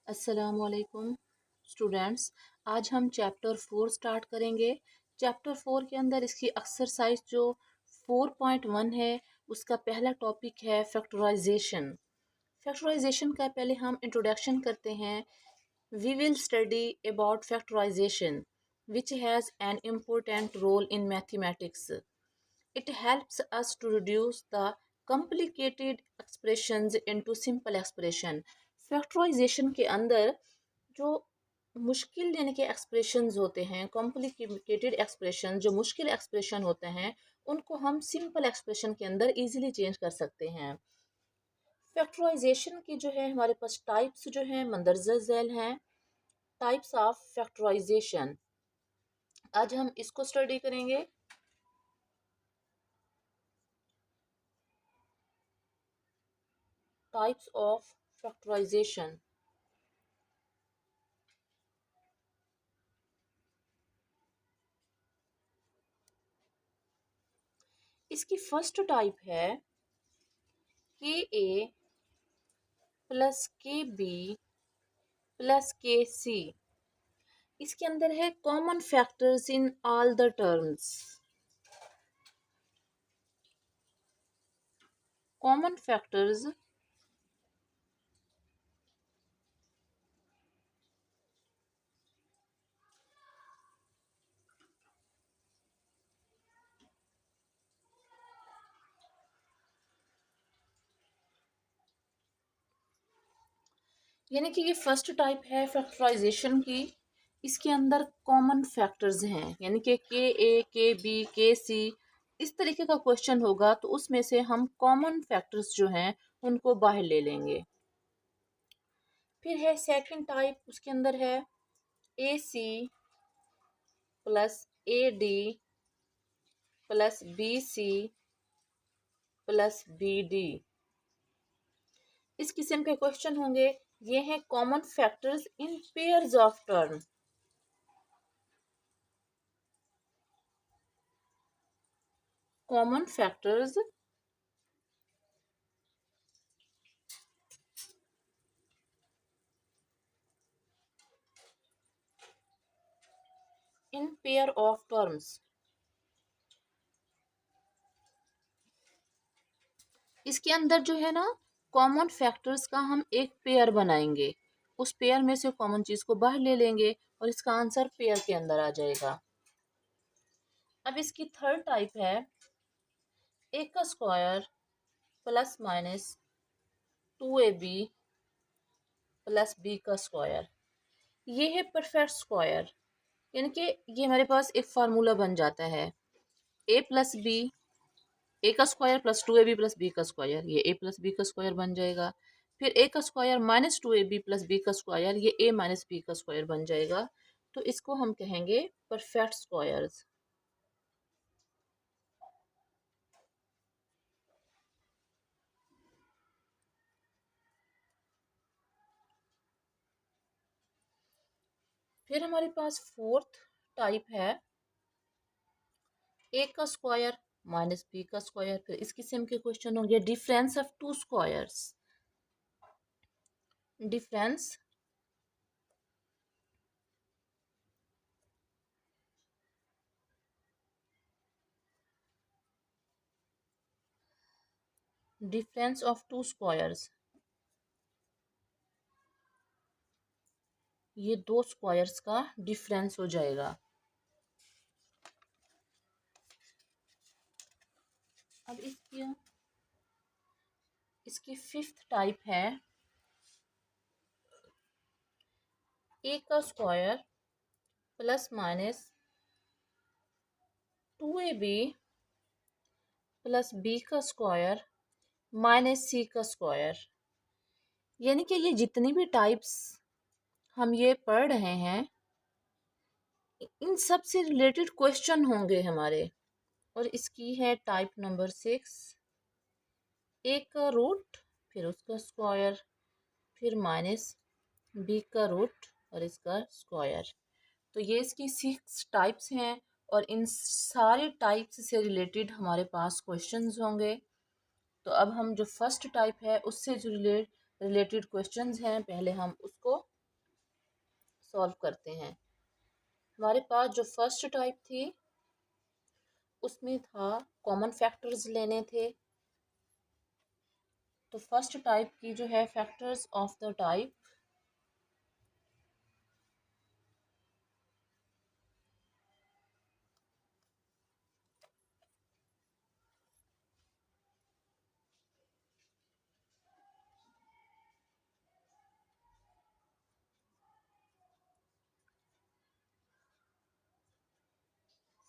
अस्सलामुअलैकुम स्टूडेंट्स। आज हम चैप्टर 4 स्टार्ट करेंगे। चैप्टर 4 के अंदर इसकी एक्सरसाइज जो 4.1 है उसका पहला टॉपिक है फैक्टराइजेशन। फैक्टराइजेशन का पहले हम इंट्रोडक्शन करते हैं। We will study about factorization which has an important role in mathematics. It helps us to reduce the complicated expressions into simple expression. Factorization के अंदर जो मुश्किल यानी कि एक्सप्रेशंस होते हैं, कॉम्प्लिकेटेड एक्सप्रेशन जो मुश्किल एक्सप्रेशन होते हैं उनको हम सिंपल एक्सप्रेशन के अंदर इजीली चेंज कर सकते हैं। फैक्टराइजेशन की जो है हमारे पास टाइप्स जो हैं मंदरजा झैल हैं। टाइप्स ऑफ फैक्टराइजेशन आज हम इसको स्टडी करेंगे। Types of factorization. इसकी फर्स्ट टाइप है k a plus k b plus k c. इसके अंदर है common factors in all the terms. Common factors यानी कि ये फर्स्ट टाइप है फैक्टराइजेशन की। इसके अंदर कॉमन फैक्टर्स हैं यानी कि के ए के बी के सी। इस तरीके का क्वेश्चन होगा तो उसमें से हम कॉमन फैक्टर्स जो हैं उनको बाहर ले लेंगे। फिर है सेकंड टाइप, उसके अंदर है a c plus a d plus b c plus b d. इस किस्म के क्वेश्चन होंगे। ये हैं common factors in pairs of term. Common factors in pair of terms. इसके अंदर जो है ना कॉमन फैक्टर्स का हम एक पेयर बनाएंगे, उस पेयर में से कॉमन चीज को बाहर ले लेंगे और इसका आंसर पेयर के अंदर आ जाएगा। अब इसकी थर्ड टाइप है ए का square plus minus 2ab plus B का स्क्वायर। ये है परफेक्ट स्क्वायर यानी कि ये हमारे पास एक फार्मूला बन जाता है ए प्लस बी, ए का square plus 2ab plus B का स्क्वायर, ये ए प्लस बी का स्क्वायर बन जाएगा। फिर ए का square minus 2ab plus B का स्क्वायर, ये ए माइनस बी का स्क्वायर बन जाएगा। तो इसको हम कहेंगे परफेक्ट स्क्वायर्स। फिर हमारे पास फोर्थ टाइप है ए का स्क्वायर माइनस बी का स्क्वायर। फिर इस किस्म के क्वेश्चन होंगे difference of to squares. Difference difference of to squares. ये दो स्क्वायर्स का डिफरेंस हो जाएगा। अब इसकी फिफ्थ टाइप है ए का square plus minus 2ab plus B का स्क्वायर माइनस सी का स्क्वायर। यानी कि ये जितनी भी टाइप्स हम ये पढ़ रहे हैं इन सब से रिलेटेड क्वेश्चन होंगे हमारे। और इसकी है टाइप नंबर 6, ए का रूट फिर उसका स्क्वायर फिर माइनस बी का रूट और इसका स्क्वायर। तो ये इसकी 6 टाइप्स हैं और इन सारे टाइप्स से रिलेटेड हमारे पास क्वेश्चंस होंगे। तो अब हम जो फर्स्ट टाइप है उससे जो रिलेटेड क्वेश्चंस हैं पहले हम उसको सॉल्व करते हैं। हमारे पास जो फर्स्ट टाइप थी उसमें था कॉमन फैक्टर्स लेने थे। तो फर्स्ट टाइप की जो है factors of the type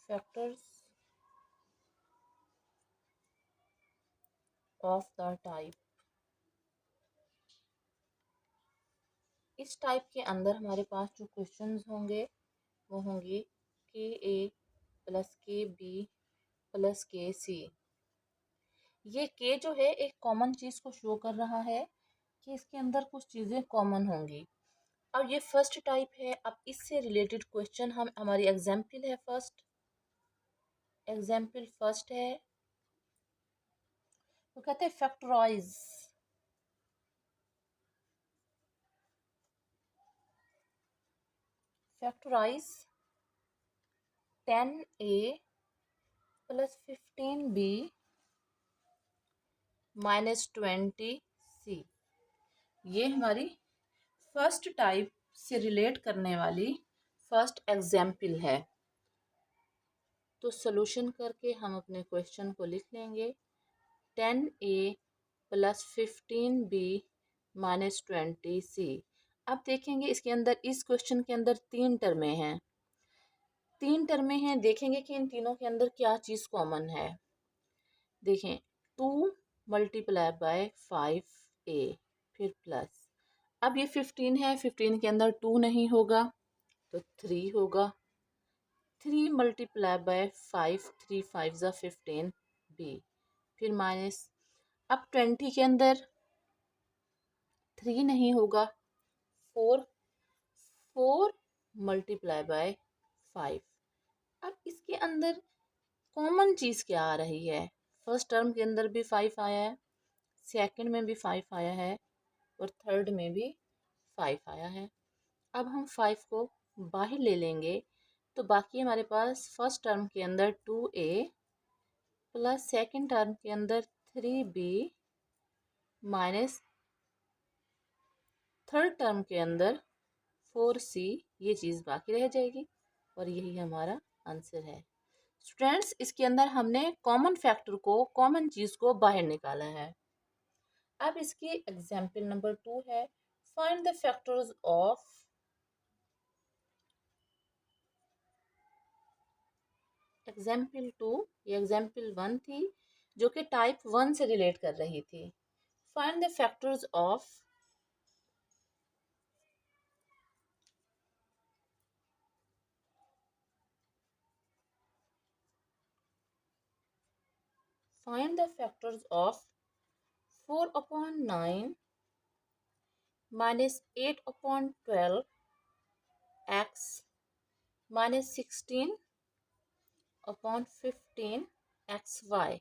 factors of the type, इस टाइप के अंदर हमारे पास जो क्वेश्चंस होंगे वो होंगे के a plus k b plus k सी। ये के जो है एक कॉमन चीज़ को शो कर रहा है कि इसके अंदर कुछ चीज़ें कॉमन होंगी। अब ये फर्स्ट टाइप है। अब इससे रिलेटेड क्वेश्चन हम हमारी एग्जाम्पल है फर्स्ट, एग्जाम्पल फर्स्ट है वो कहते हैं factorise, factorise 10a plus 15b minus 20c। ये हमारी फर्स्ट टाइप से रिलेट करने वाली फर्स्ट एग्जाम्पल है। तो सॉल्यूशन करके हम अपने क्वेश्चन को लिख लेंगे 10a plus 15b minus 20c। अब देखेंगे इसके अंदर, इस क्वेश्चन के अंदर तीन टर्में हैं, तीन टर्में हैं। देखेंगे कि इन तीनों के अंदर क्या चीज़ कॉमन है। देखें 2 मल्टीप्लाई बाय 5a फिर प्लस, अब ये 15 है, 15 के अंदर 2 नहीं होगा तो 3 होगा। 3 मल्टीप्लाई बाय 5, 3 5 ज़ा 15b फिर माइनस, अब 20 के अंदर 3 नहीं होगा, 4 4 मल्टीप्लाई बाय 5। अब इसके अंदर कॉमन चीज़ क्या आ रही है? फर्स्ट टर्म के अंदर भी 5 आया है, सेकंड में भी 5 आया है और थर्ड में भी 5 आया है। अब हम 5 को बाहर ले लेंगे तो बाकी हमारे पास फर्स्ट टर्म के अंदर 2a प्लस सेकंड टर्म के अंदर 3b माइनस थर्ड टर्म के अंदर 4c, ये चीज़ बाकी रह जाएगी और यही हमारा आंसर है। स्टूडेंट्स, इसके अंदर हमने कॉमन फैक्टर को, कॉमन चीज़ को बाहर निकाला है। अब इसकी एग्जाम्पल नंबर 2 है find the factors of, example 2 ये एग्जाम्पल 1 थी जो कि टाइप 1 से रिलेट कर रही थी। Find the factors of, find the factors of 4/9 minus 8/12 x minus 16/15 xy।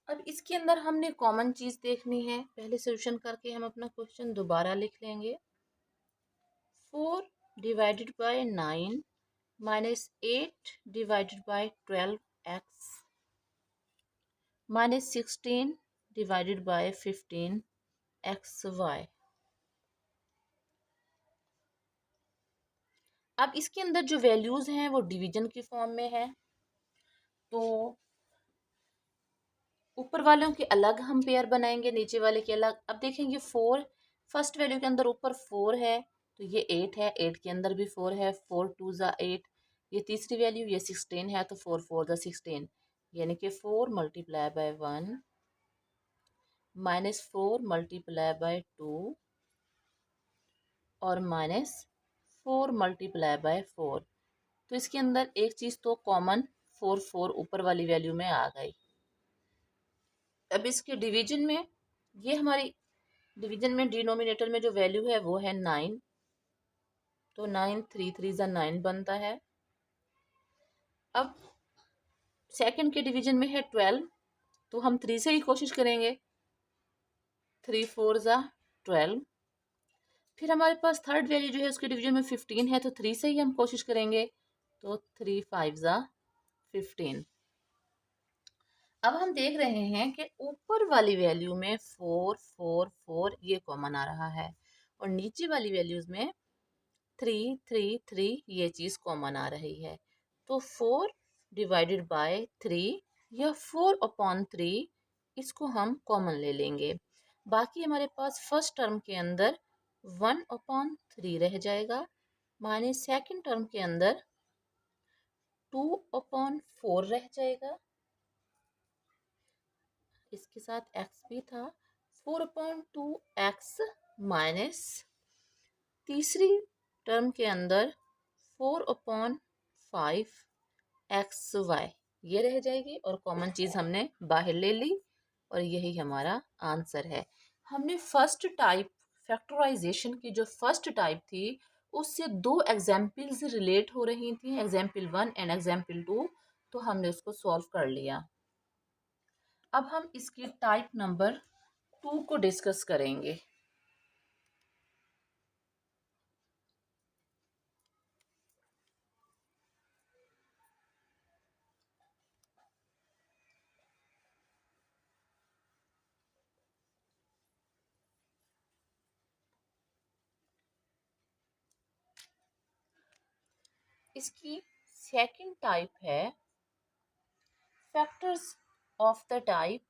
अब इसके अंदर हमने कॉमन चीज़ देखनी है। पहले सोल्यूशन करके हम अपना क्वेश्चन दोबारा लिख लेंगे। 4 divided by 9 minus 8 divided by 12x minus 16 divided by 15xy। अब इसके अंदर जो वैल्यूज़ हैं वो डिवीजन की फॉर्म में है, तो ऊपर वालों के अलग हम पेयर बनाएंगे, नीचे वाले के अलग। अब देखेंगे 4 फर्स्ट वैल्यू के अंदर ऊपर 4 है तो ये 8 है, 8 के अंदर भी 4 है, 4 2 ज़ा 8। ये तीसरी वैल्यू ये 16 है तो 4 4 ज़ा 16, यानी कि 4 multiply by 1 minus 4 multiply by 2 और माइनस 4 मल्टीप्लाई बाय 4। तो इसके अंदर एक चीज़ तो कॉमन 4 4 ऊपर वाली वैल्यू में आ गई। अब इसके डिवीजन में, ये हमारी डिवीजन में डिनोमिनेटर में जो वैल्यू है वो है 9, तो 9 3 3 ज़ा 9 बनता है। अब सेकंड के डिवीजन में है 12, तो हम 3 से ही कोशिश करेंगे। 3 4 ज़ा 12। फिर हमारे पास थर्ड वैल्यू जो है उसके डिवीजन में 15 है, तो 3 से ही हम कोशिश करेंगे। तो 3 5 ज़ा 15। अब हम देख रहे हैं कि ऊपर वाली वैल्यू में 4 4 4 ये कॉमन आ रहा है, और नीचे वाली वैल्यूज में 3 3 3 ये चीज़ कॉमन आ रही है। तो 4 डिवाइडेड बाय 3 या 4 अपॉन 3 इसको हम कॉमन ले लेंगे। बाकी हमारे पास फर्स्ट टर्म के अंदर 1 अपॉन 3 रह जाएगा, माने सेकंड टर्म के अंदर 2 अपॉन 4 रह जाएगा, इसके साथ x भी था, 4 अपॉन 2 एक्स, माइनस तीसरी टर्म के अंदर 4 अपॉन 5 एक्स वाई ये रह जाएगी, और कॉमन चीज़ हमने बाहर ले ली, और यही हमारा आंसर है। हमने फर्स्ट टाइप फैक्टराइजेशन की जो फर्स्ट टाइप थी उससे दो एग्जाम्पल्स रिलेट हो रही थी, एग्जाम्पल 1 एंड एग्जाम्पल 2, तो हमने उसको सॉल्व कर लिया। अब हम इसकी टाइप नंबर 2 को डिस्कस करेंगे। इसकी सेकंड टाइप है factors of the type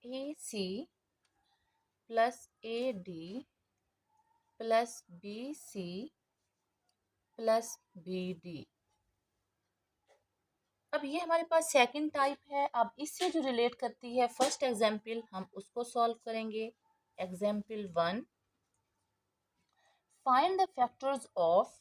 a c plus a d plus b c plus b d. अब ये हमारे पास सेकंड टाइप है। अब इससे जो रिलेट करती है फर्स्ट एग्जाम्पल, हम उसको सॉल्व करेंगे। Example 1, find the factors of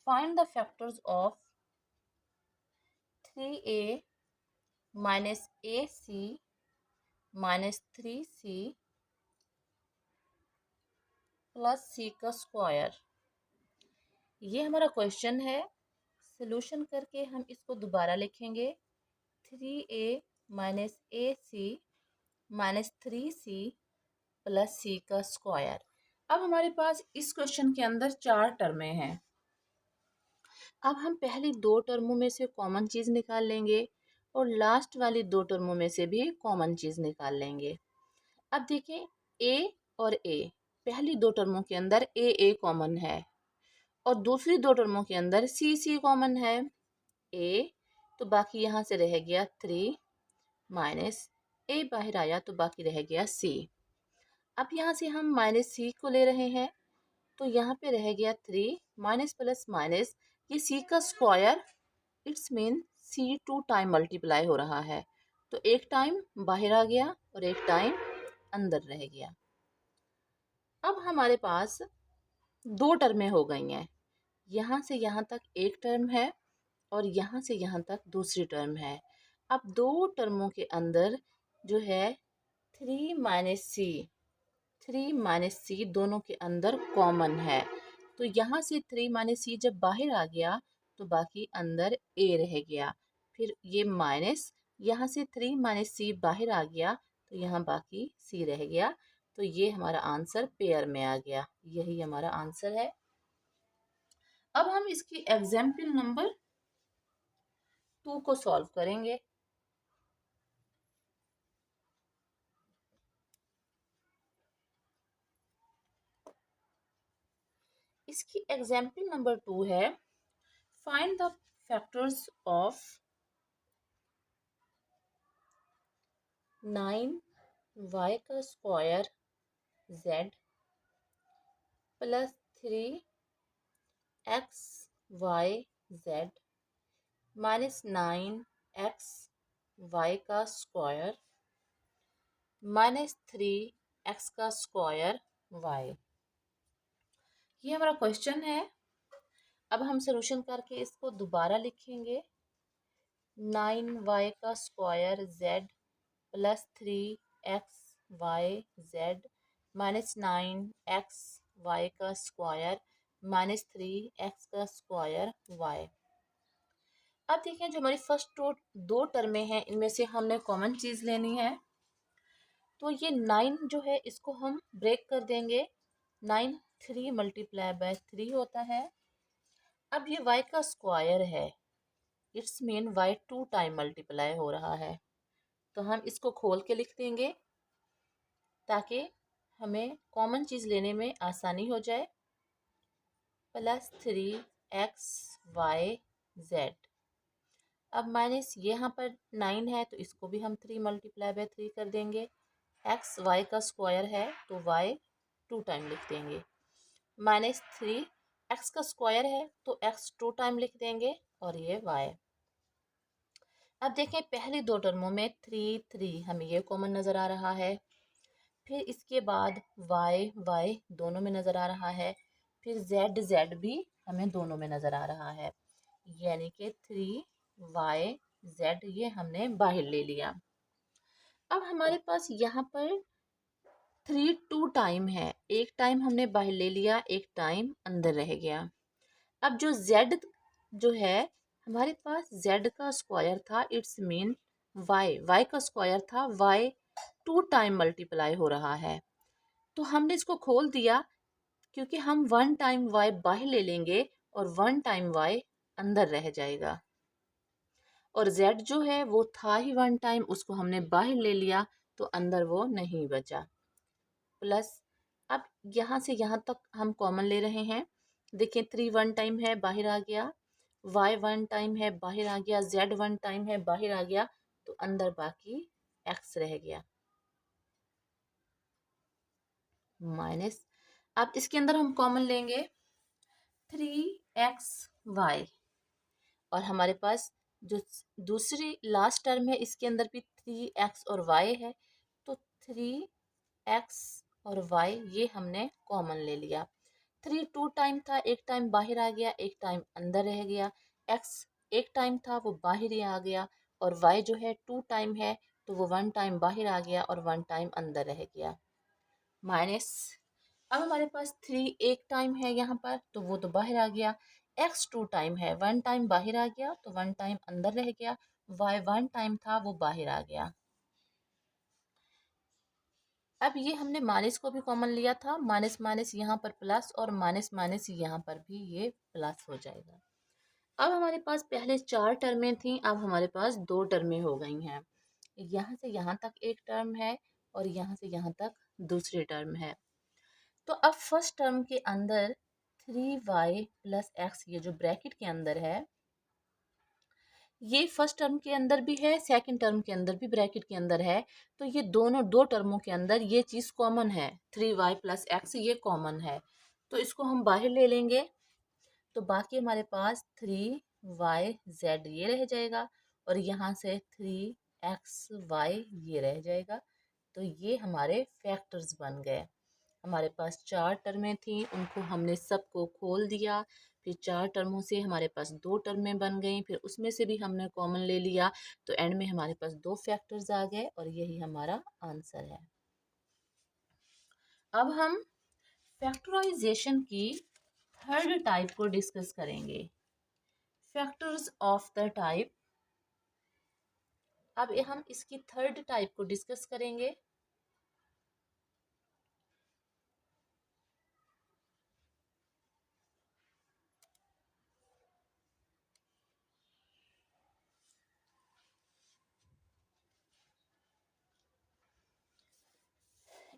find the factors of 3a minus a c minus 3c plus c का स्क्वायर। ये हमारा क्वेश्चन है। सोल्यूशन करके हम इसको दोबारा लिखेंगे। 3a minus a c minus 3c plus c का स्क्वायर। अब हमारे पास इस क्वेश्चन के अंदर 4 टर्में हैं। अब हम पहली 2 टर्मों में से कॉमन चीज़ निकाल लेंगे, और लास्ट वाली 2 टर्मों में से भी कॉमन चीज़ निकाल लेंगे। अब देखें, ए और ए, पहली 2 टर्मों के अंदर ए कॉमन है, और दूसरी 2 टर्मों के अंदर सी कॉमन है। ए तो बाकी यहाँ से रह गया 3 माइनस ए बाहर आया तो बाकी रह गया सी। अब यहाँ से हम माइनस सी को ले रहे हैं, तो यहाँ पे रह गया 3 माइनस प्लस माइनस, ये सी का square, it's mean C 2 time multiply हो रहा है, तो एक टाइम बाहर आ गया और एक टाइम अंदर रह गया। अब हमारे पास 2 टर्में हो गई हैं। यहाँ से यहाँ तक एक टर्म है, और यहाँ से यहाँ तक दूसरी टर्म है। अब 2 टर्मों के अंदर जो है 3 माइनस सी दोनों के अंदर कॉमन है, तो यहाँ से 3 माइनस सी जब बाहर आ गया तो बाकी अंदर ए रह गया। फिर ये माइनस, यहाँ से 3 माइनस सी बाहर आ गया तो यहाँ बाकी सी रह गया, तो ये हमारा आंसर पेयर में आ गया। यही हमारा आंसर है। अब हम इसकी एग्जाम्पल नंबर 2 को सॉल्व करेंगे। इसकी एग्जाम्पल नंबर 2 है, find the factors of 9y का square z plus 3xyz minus 9xy का स्क्वायर माइनस 3x का स्क्वायर y। ये हमारा क्वेश्चन है। अब हम सोल्यूशन करके इसको दोबारा लिखेंगे। 9y का square z plus 3x y z minus 9x y का स्क्वायर माइनस 3x का स्क्वायर y। अब देखें, जो हमारी फर्स्ट दो टर्में हैं इनमें से हमने कॉमन चीज़ लेनी है। तो ये 9 जो है इसको हम ब्रेक कर देंगे। 9 3 मल्टीप्लाई बाय 3 होता है। अब ये y का स्क्वायर है, it's mean y 2 time multiply हो रहा है। तो हम इसको खोल के लिख देंगे ताकि हमें कॉमन चीज़ लेने में आसानी हो जाए। Plus 3x y z। अब माइनस यहाँ पर 9 है तो इसको भी हम 3 मल्टीप्लाई बाय 3 कर देंगे। x y का स्क्वायर है तो y 2 टाइम लिख देंगे। माइनस 3 x का स्क्वायर है तो x 2 टाइम लिख देंगे और ये y। अब देखें, पहली दो टर्मों में 3 3 हमें ये कॉमन नज़र आ रहा है। फिर इसके बाद y y दोनों में नज़र आ रहा है। फिर z z भी हमें दोनों में नज़र आ रहा है, यानी कि 3y z ये हमने बाहर ले लिया। अब हमारे पास यहाँ पर 3 2 टाइम है, एक टाइम हमने बाहर ले लिया, एक टाइम अंदर रह गया। अब जो z जो है हमारे पास z का स्क्वायर था, इट्स मीन y का स्क्वायर था, y 2 टाइम मल्टीप्लाई हो रहा है। तो हमने इसको खोल दिया क्योंकि हम 1 टाइम y बाहर ले लेंगे और 1 टाइम y अंदर रह जाएगा। और z जो है वो था ही 1 टाइम, उसको हमने बाहर ले लिया तो अंदर वो नहीं बचा। प्लस अब यहाँ से यहाँ तक हम कॉमन ले रहे हैं। देखिए 3 1 टाइम है बाहर आ गया, y 1 टाइम है बाहर आ गया, z 1 टाइम है बाहर आ गया, तो अंदर बाकी x रह गया। माइनस, अब इसके अंदर हम कॉमन लेंगे 3xy और हमारे पास जो दूसरी लास्ट टर्म है इसके अंदर भी 3x और y है, तो 3x और y ये हमने कॉमन ले लिया। 3 2 टाइम था, एक टाइम बाहर आ गया, एक टाइम अंदर रह गया। x एक टाइम था वो बाहर ही आ गया, और y जो है 2 टाइम है तो वो 1 टाइम बाहर आ गया और 1 टाइम अंदर रह गया। माइनस, अब हमारे पास 3 एक टाइम है यहाँ पर तो वो तो बाहर आ गया। x 2 टाइम है, 1 टाइम बाहर आ गया तो 1 टाइम अंदर रह गया। y 1 टाइम था वो बाहर आ गया। अब ये हमने माइनस को भी कॉमन लिया था, माइनस माइनस यहाँ पर प्लस और माइनस माइनस यहाँ पर भी ये प्लस हो जाएगा। अब हमारे पास पहले 4 टर्में थी, अब हमारे पास 2 टर्में हो गई हैं। यहाँ से यहाँ तक एक टर्म है और यहाँ से यहाँ तक दूसरी टर्म है। तो अब फर्स्ट टर्म के अंदर 3y प्लस एक्स, ये जो ब्रैकेट के अंदर है, ये फर्स्ट टर्म के अंदर भी है, सेकंड टर्म के अंदर भी ब्रैकेट के अंदर है। तो ये दोनों दो टर्मों के अंदर ये चीज़ कॉमन है, 3y प्लस एक्स ये कॉमन है। तो इसको हम बाहर ले लेंगे तो बाकी हमारे पास 3yz ये रह जाएगा और यहाँ से 3xy ये रह जाएगा। तो ये हमारे फैक्टर्स बन गए। हमारे पास 4 टर्में थी, उनको हमने सबको खोल दिया। फिर 4 टर्मों से हमारे पास 2 टर्में बन गई, फिर उसमें से भी हमने कॉमन ले लिया, तो एंड में हमारे पास 2 फैक्टर्स आ गए और यही हमारा आंसर है। अब हम फैक्टराइजेशन की थर्ड टाइप को डिस्कस करेंगे, फैक्टर्स ऑफ द टाइप। अब हम इसकी थर्ड टाइप को डिस्कस करेंगे।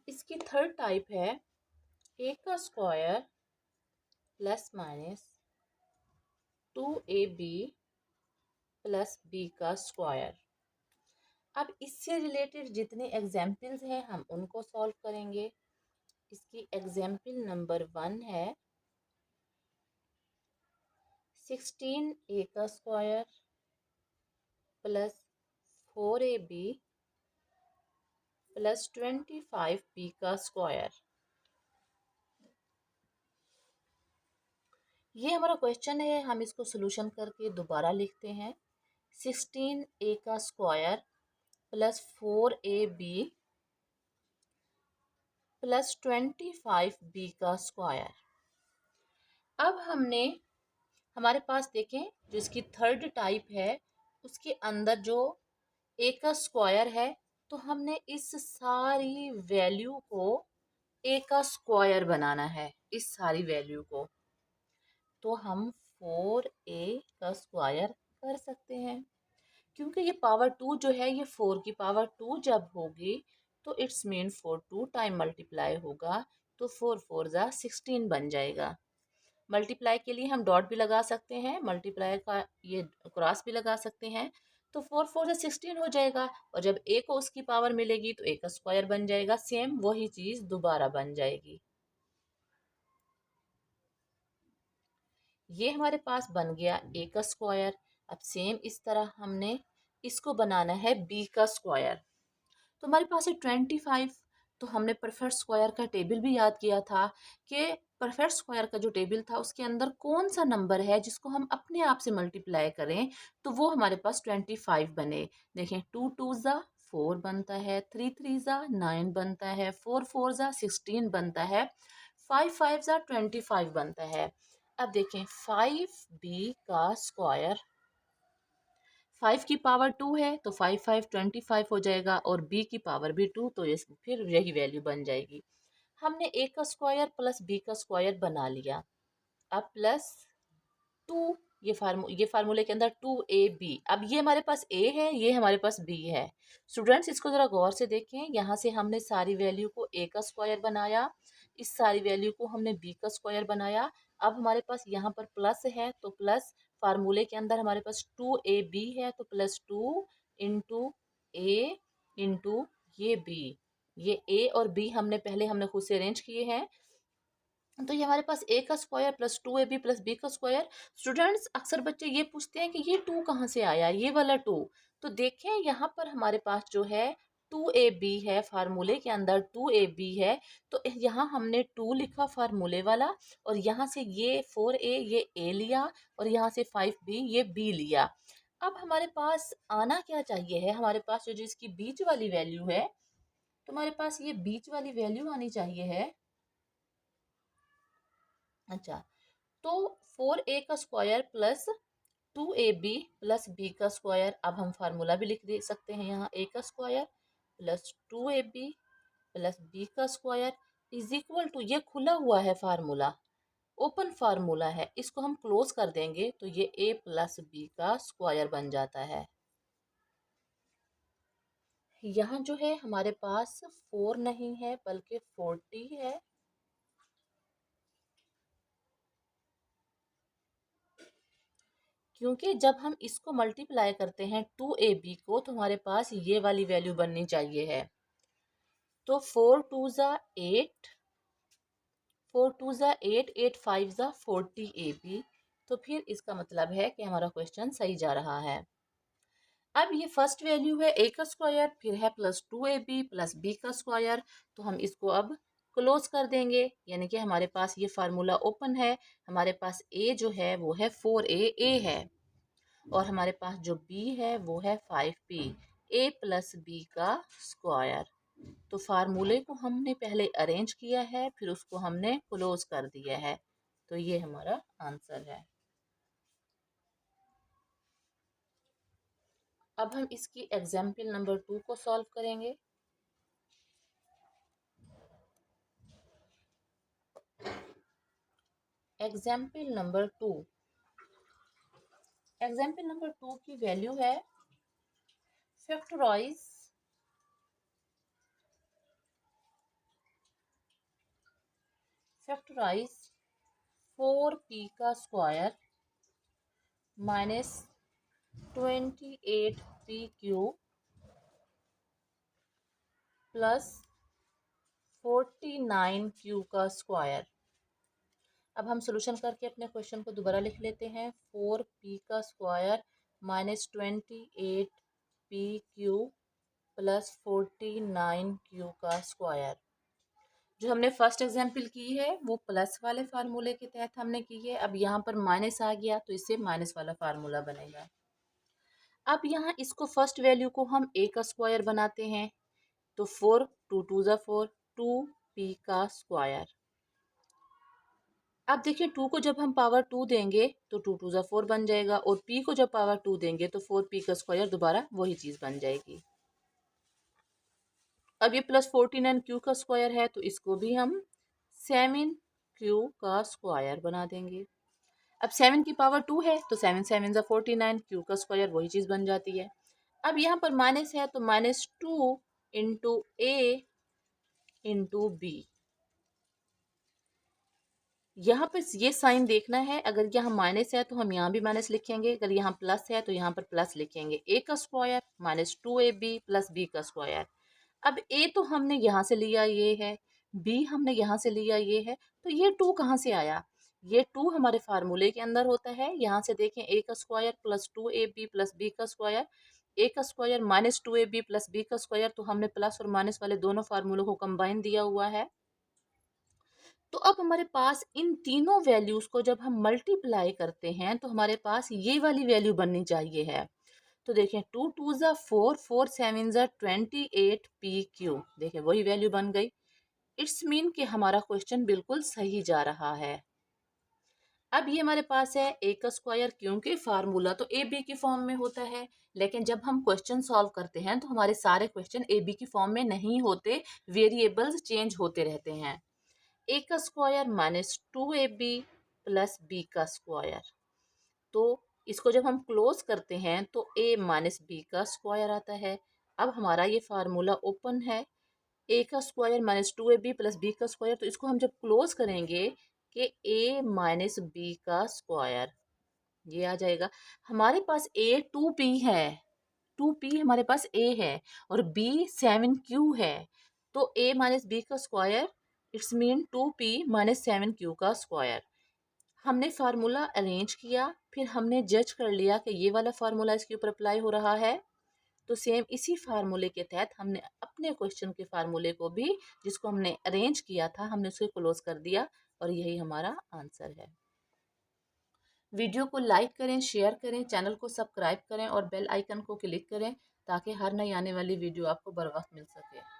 इसकी थर्ड टाइप है a का square plus minus 2ab plus b का स्क्वायर। अब इससे रिलेटेड जितने एग्जाम्पल्स हैं हम उनको सॉल्व करेंगे। इसकी एग्जाम्पल नंबर 1 है 16a का square plus 4ab plus 25b का स्क्वायर। ये हमारा क्वेश्चन है, हम इसको सोल्यूशन करके दोबारा लिखते हैं। 16a का square plus 4ab plus 25b का स्क्वायर। अब हमारे पास देखें, जो इसकी थर्ड टाइप है उसके अंदर जो ए का स्क्वायर है, तो हमने इस सारी वैल्यू को ए का स्क्वायर बनाना है, इस सारी वैल्यू को। तो हम 4a का स्क्वायर कर सकते हैं, क्योंकि ये पावर 2 जो है ये 4 की पावर 2 जब होगी तो इट्स मीन 4 2 टाइम मल्टीप्लाई होगा, तो 4 4 जा 16 बन जाएगा। मल्टीप्लाई के लिए हम डॉट भी लगा सकते हैं, मल्टीप्लाई का ये क्रॉस भी लगा सकते हैं। तो 4 4 से 16 हो जाएगा, और जब ए को उसकी पावर मिलेगी तो ए का स्क्वायर बन जाएगा, सेम वही चीज दोबारा बन जाएगी। ये हमारे पास बन गया ए का स्क्वायर। अब सेम इस तरह हमने इसको बनाना है बी का स्क्वायर। तो हमारे पास है 25। तो हमने परफेक्ट स्क्वायर का टेबल भी याद किया था कि परफेक्ट स्क्वायर का जो टेबल था उसके अंदर कौन सा नंबर है जिसको हम अपने आप से मल्टीप्लाई करें तो वो हमारे पास 25 बने। देखें, 2 2 ज़ा 4 बनता है, 3 3 ज़ा 9 बनता है, 4 4 ज़ा 16 बनता है, 5 5 ज़ा 25 बनता है। अब देखें, 5b का स्क्वायर, 5 की पावर 2 है तो 5 5 25 हो जाएगा, और b की पावर भी 2, तो ये फिर यही वैल्यू बन जाएगी। हमने a का स्क्वायर प्लस b का स्क्वायर बना लिया। अब प्लस 2, ये फार्मूले के अंदर 2ab। अब ये हमारे पास a है, ये हमारे पास b है। स्टूडेंट्स, इसको ज़रा गौर से देखें, यहाँ से हमने सारी वैल्यू को a का स्क्वायर बनाया, इस सारी वैल्यू को हमने b का स्क्वायर बनाया। अब हमारे पास यहाँ पर प्लस है तो प्लस, फार्मूले के अंदर हमारे पास 2ab है तो प्लस 2 इंटू a इंटू ये b। ये a और b हमने खुद से अरेंज किए हैं। तो ये हमारे पास a का square plus 2ab plus b का स्क्वायर। स्टूडेंट्स, अक्सर बच्चे ये पूछते हैं कि ये 2 कहाँ से आया, ये वाला 2। तो देखें, यहाँ पर हमारे पास जो है 2ab है, फार्मूले के अंदर 2ab है, तो यहाँ हमने 2 लिखा फार्मूले वाला, और यहाँ से ये 4a ये a लिया, और यहाँ से 5b ये b लिया। अब हमारे पास आना क्या चाहिए है, हमारे पास जो इसकी बीच वाली वैल्यू है, तो हमारे पास ये बीच वाली वैल्यू आनी चाहिए है। अच्छा, तो 4a का square plus 2ab plus b का स्क्वायर। अब हम फार्मूला भी लिख दे सकते हैं, यहाँ a का square plus 2ab plus b का स्क्वायर इज इक्वल टू, ये खुला हुआ है फार्मूला, ओपन फार्मूला है, इसको हम क्लोज कर देंगे तो ये a प्लस b का स्क्वायर बन जाता है। यहाँ जो है हमारे पास 4 नहीं है बल्कि 40 है। क्योंकि जब हम इसको मल्टीप्लाई करते हैं 2ab को तो हमारे पास ये वाली वैल्यू बननी चाहिए है। तो 4 2 ज़ा 8, 4 2 ज़ा 8, 8 5 ज़ा 40ab। तो फिर इसका मतलब है कि हमारा क्वेश्चन सही जा रहा है। अब ये फर्स्ट वैल्यू है a का स्क्वायर, फिर है प्लस 2ab प्लस b का स्क्वायर, तो हम इसको अब क्लोज कर देंगे, यानी कि हमारे पास ये फार्मूला ओपन है। हमारे पास a जो है वो है 4a है, और हमारे पास जो b है वो है 5b, a प्लस b का स्क्वायर। तो फार्मूले को हमने पहले अरेंज किया है, फिर उसको हमने क्लोज कर दिया है, तो ये हमारा आंसर है। अब हम इसकी एग्जाम्पल नंबर 2 को सॉल्व करेंगे। एग्जाम्पल नंबर 2, एग्जाम्पल नंबर 2 की वैल्यू है फैक्टराइज फैक्टराइज 4p का square minus 28p cube plus 49q का स्क्वायर। अब हम सोल्यूशन करके अपने क्वेश्चन को दोबारा लिख लेते हैं। 4p का square minus 28p Q plus 49q का स्क्वायर। जो हमने फर्स्ट एग्जाम्पल की है वो प्लस वाले फार्मूले के तहत हमने की है। अब यहाँ पर माइनस आ गया तो इससे माइनस वाला फार्मूला बनेगा। अब यहाँ इसको फर्स्ट वैल्यू को हम a का स्क्वायर बनाते हैं, तो 4 2 2 ज़ा 4 2p का स्क्वायर। अब देखिए 2 को जब हम पावर 2 देंगे तो 2 2 ज़ा 4 बन जाएगा, और p को जब पावर 2 देंगे तो 4p का स्क्वायर, दोबारा वही चीज़ बन जाएगी। अब ये प्लस 49q का स्क्वायर है, तो इसको भी हम 7q का स्क्वायर बना देंगे। अब 7 की पावर 2 है तो 7 7 ज़ा 49, q का स्क्वायर वही चीज़ बन जाती है। अब यहाँ पर माइनस है तो -2 इंटू a इंटू बी। यहाँ पर ये साइन देखना है, अगर यहाँ माइनस है तो हम यहाँ भी माइनस लिखेंगे, अगर यहाँ प्लस है तो यहाँ पर प्लस लिखेंगे। a का स्क्वायर -2ab प्लस b का स्क्वायर। अब a तो हमने यहाँ से लिया ये है, b हमने यहाँ से लिया ये है, तो ये 2 कहाँ से आया? ये 2 हमारे फार्मूले के अंदर होता है। यहाँ से देखें a का square plus 2ab plus b का स्क्वायर, a का स्क्वायर -2ab प्लस b का स्क्वायर, तो हमने प्लस और माइनस वाले दोनों फार्मूलों को कंबाइन दिया हुआ है। तो अब हमारे पास इन तीनों वैल्यूज को जब हम मल्टीप्लाई करते हैं तो हमारे पास ये वाली वैल्यू बननी चाहिए है। तो देखें 2 2 ज़ा 4 4 7 ज़ा 28 PQ, देखें वही वैल्यू बन गई। इट्स मीन कि हमारा क्वेश्चन बिल्कुल सही जा रहा है। अब ये हमारे पास है a का स्क्वायर, क्योंकि फार्मूला तो ए बी की फॉर्म में होता है, लेकिन जब हम क्वेश्चन सॉल्व करते हैं तो हमारे सारे क्वेश्चन ए बी की फॉर्म में नहीं होते, वेरिएबल्स चेंज होते रहते हैं। a का स्क्वायर -2ab प्लस b का स्क्वायर, तो इसको जब हम क्लोज करते हैं तो a माइनस बी का स्क्वायर आता है। अब हमारा ये फार्मूला ओपन है, a का स्क्वायर -2ab प्लस b का स्क्वायर, तो इसको हम जब क्लोज करेंगे कि a माइनस बी का स्क्वायर, ये आ जाएगा। हमारे पास a 2p है, 2p हमारे पास a है और b 7q है, तो a माइनस बी का square it's mean 2p minus 7q का स्क्वायर। हमने फार्मूला अरेंज किया, फिर हमने जज कर लिया कि ये वाला फार्मूला इसके ऊपर अप्लाई हो रहा है, तो सेम इसी फार्मूले के तहत हमने अपने क्वेश्चन के फार्मूले को भी, जिसको हमने अरेंज किया था, हमने उसे क्लोज कर दिया, और यही हमारा आंसर है। वीडियो को लाइक करें, शेयर करें, चैनल को सब्सक्राइब करें और बेल आइकन को क्लिक करें ताकि हर नई आने वाली वीडियो आपको बर वक्त मिल सके।